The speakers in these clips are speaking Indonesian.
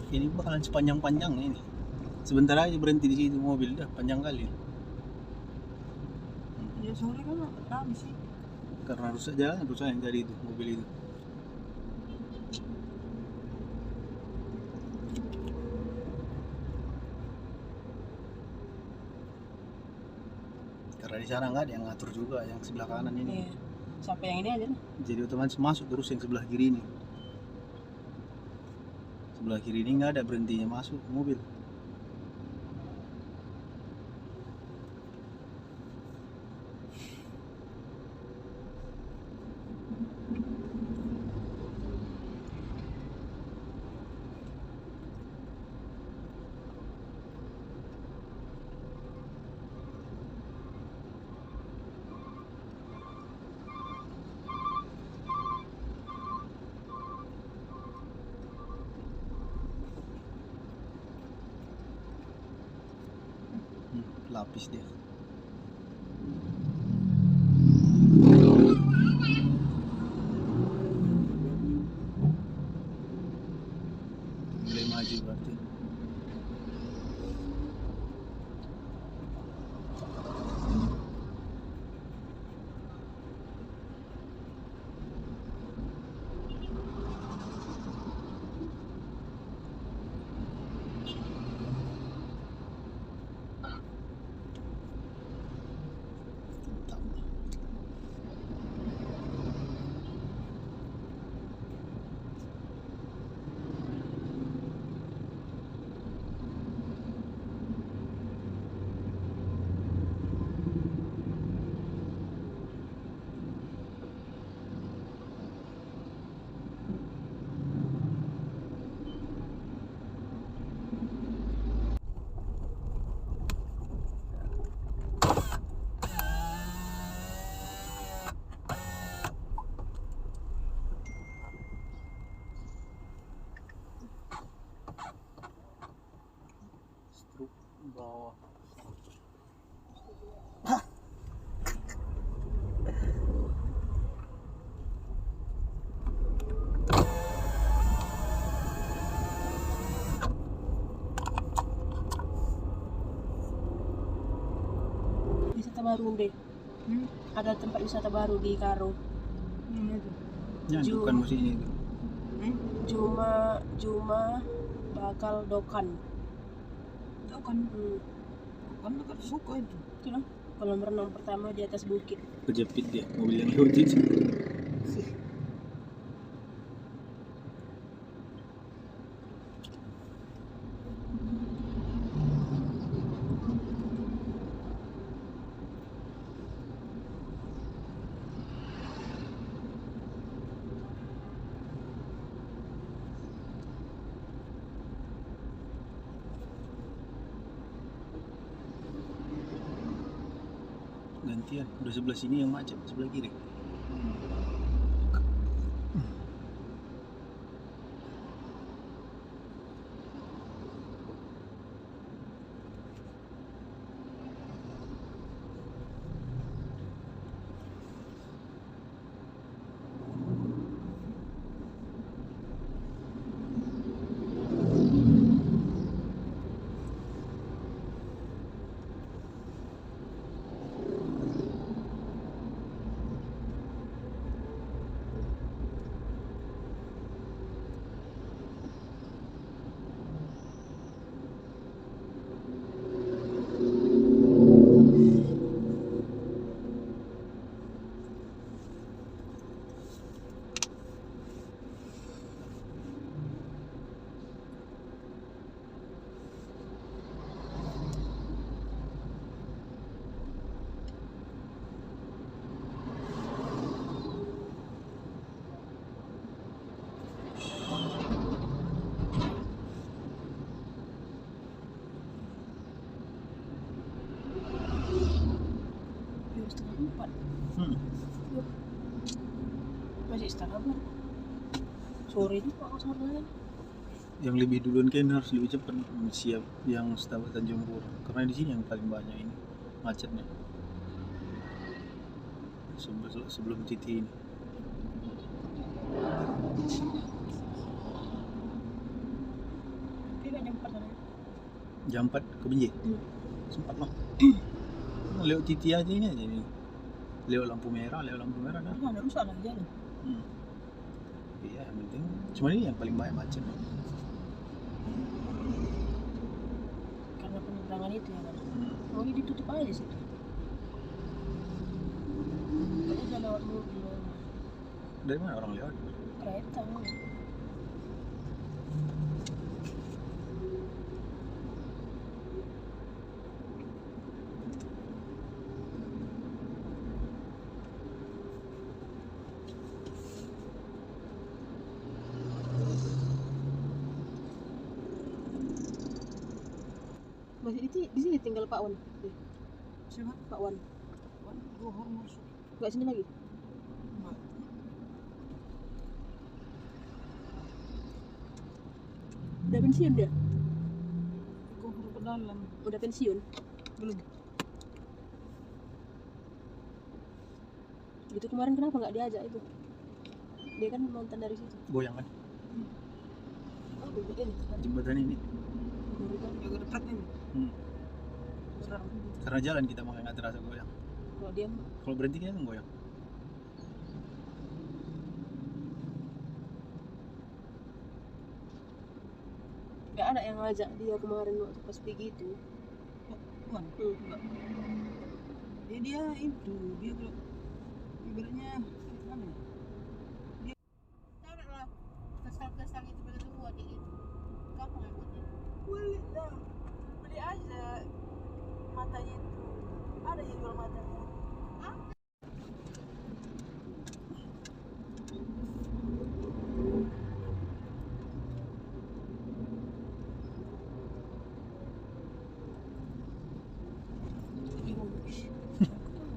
Ini bakalan sepanjang-panjangnya ini. Sebentar aja berhenti di situ mobil dah panjang kali. Ya sore kan rame sih. Karena rusak jalan, rusak yang tadi itu mobil itu. Karena di sana nggak ada yang ngatur juga yang sebelah kanan ini. Iya. Sampai yang ini aja nih. Jadi otomatis masuk terus yang sebelah kiri ini. Sebelah kiri ini nggak ada berhentinya masuk mobil. Lapis dia. Mulai maju berarti. Struk bawah. Wisata baru deh. Ada tempat wisata baru di Karo. Ya, bukan musiknya itu. Juma bakal Dokan. Dokan dekat suka itu. Itu loh, kolam renang pertama di atas bukit. Kejepit dia mobil yang lewat itu. Gantian, udah sebelah sini yang macet, sebelah kiri. Masih setengah bang. Sore juga aku sana. Yang lebih duluan kan harus lebih cepat siap yang setabat Tanjung Pura, karena di sini yang paling banyak ini macetnya sebelum titik ini. Jam 4 ke Benjai. Sempat lah. Lewat titik aja ini aja nih. Lewat lampu merah dah. Ada rusak lah jalan. Iya, yang penting cuma ini yang paling banyak macet. Karena penyeberangan itu ya kan. Oh ini ditutup aja situ. Kalau udah lewat mobil, Dari mana orang lewat? kereta. Masih di sini tinggal Pak Wan. Siapa? Pak Wan. Gua masuk. Enggak sini lagi. Udah pensiun dia? Gua ke dalam. Udah pensiun? Belum. Itu kemarin kenapa nggak diajak itu? Dia kan nonton dari situ. Goyang kan? Oh, ini. Jembatan ini. Agak dekat ini. Serem. Karena jalan kita makanya nggak terasa goyang. Kalau dia Kalau berhenti kita kan goyang. nggak ada yang ngajak dia kemarin waktu pas pergi itu. Bukan. Enggak. Dia itu dia kalau ibaratnya gimana ya? Taruhlah kesal itu begitu buat itu. Kamu yang buatnya? Beli lah. Beli aja matanya itu. Ada yang jual matanya.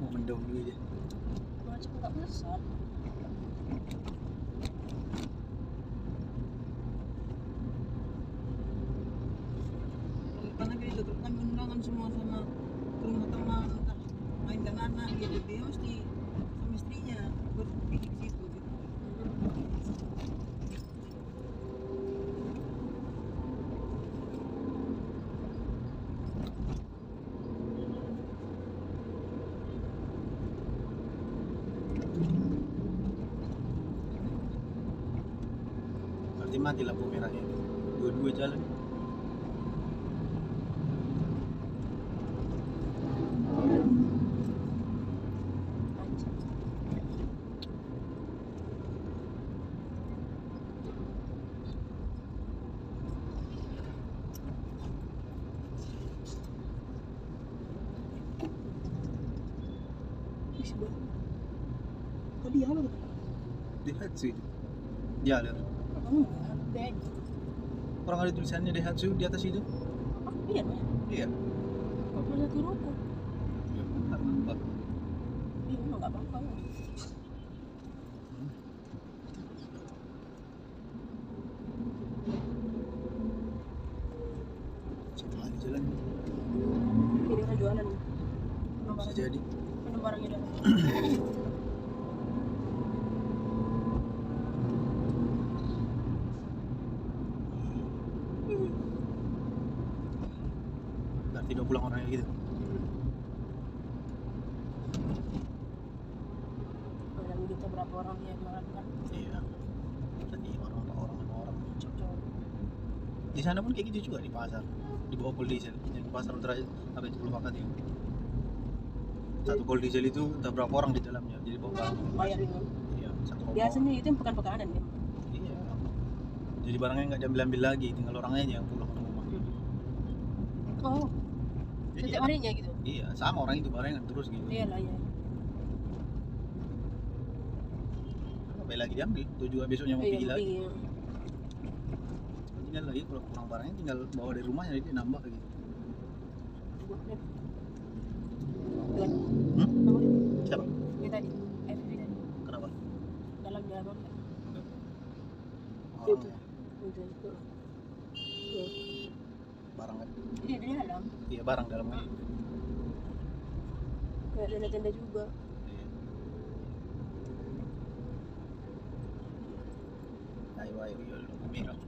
Mau mendahului dia. Macam nggak besar. Karena dia dekat kan undangan semua sama rumah teman entah main dan anak gitu dia mesti sama istrinya berpikir di situ gitu. Berarti mati lampu merahnya itu. Dua-dua jalan. Kok dia apa? Daihatsu itu. Jalan. Bag. Orang ada tulisannya Daihatsu di atas itu. Iya, Mas. Iya. Kok punya rokok? Ya, apa? Iya, memang nggak apa-apa. Satu lagi jalan. Ini kan jualan. Bisa jadi. Penuh barangnya dah. Berarti udah pulang orangnya gitu. Dalam kita berapa orang dia jualan kan? Iya. Tadi orang sama orang. Cocok. Di sana pun kayak gitu juga di pasar. Di bawah pol diesel. Yang pasar terakhir apa itu belum makan itu. Satu pol diesel itu entah berapa orang di dalamnya. Jadi bawa barang. Bayar ini. Iya, satu rombongan. Biasanya itu yang pekan-pekanan ya. Iya. Jadi barangnya nggak diambil lagi, tinggal orangnya aja yang pulang ke rumah. Oh, Jadi setiap harinya gitu. iya, sama orang itu barengan terus gitu. Iya lah ya. Sampai lagi diambil, tuh juga besoknya mau pergi lagi. Iya. Tinggal lagi kalau kurang barangnya tinggal bawa dari rumahnya jadi nambah gitu. Tuan. Hmm? Apa itu? Siapa? Ini tadi. FB tadi. Kenapa? Dalam dia apa enggak? Orangnya, Itu. Tuh. barang kan? Iya di dalam. Iya barang dalamnya. Kayak tenda-tenda juga. Iya. Ayo, lampu merah.